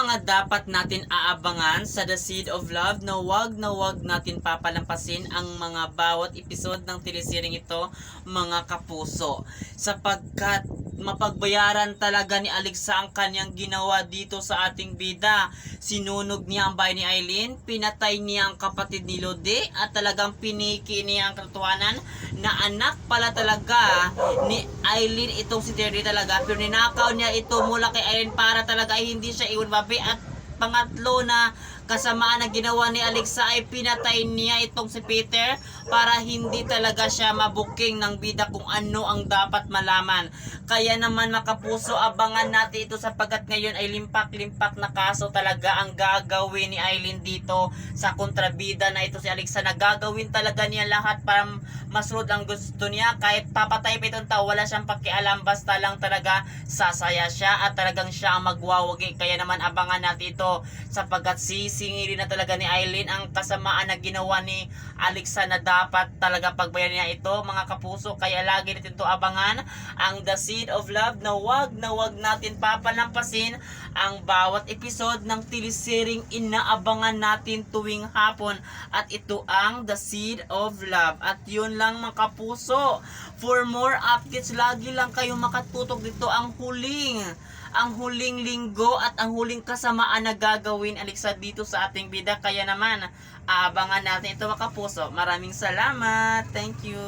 mga dapat natin aabangan sa The Seed of Love na wag natin papalampasin ang mga bawat episode ng teleseryeng ito, mga kapuso. Sapagkat mapagbayaran talaga ni Alexa ang kanyang ginawa dito sa ating bida. Sinunog niya ang bahay ni Aileen, pinatay niya ang kapatid ni Lode, at talagang piniki niya ang katotohanan na anak pala talaga ni Aileen itong si Terry talaga, pero ninakaw niya ito mula kay Aileen para talaga ay hindi siya iwan babi. At pangatlo na kasamaan na ginawa ni Alexa ay pinatay niya itong si Peter para hindi talaga siya mabuking ng bida kung ano ang dapat malaman. Kaya naman makapuso, abangan natin ito sapagkat ngayon ay limpak-limpak na kaso talaga ang gagawin ni Aileen dito sa kontrabida na ito si Alexa, na gagawin talaga niya lahat para masunod ang gusto niya. Kahit papatay pa itong tao, wala siyang pakialam, basta lang talaga sasaya siya at talagang siya ang magwawagi. Kaya naman abangan natin ito sapagkat sisingilin na talaga ni Aileen ang kasamaan na ginawa ni Alexa na dapat talaga pagbayaran niya ito, mga kapuso. Kaya lagi natin ito abangan, ang The Seed of Love, na wag natin papalampasin ang bawat episode ng teleseryeng inaabangan natin tuwing hapon. At ito ang The Seed of Love. At yun lang mga kapuso. For more updates, lagi lang kayong makatutok dito ang huling linggo at ang huling kasamaan na gagawin Alexa dito sa ating bida. Kaya naman aabangan natin ito mga kapuso. Maraming salamat. Thank you.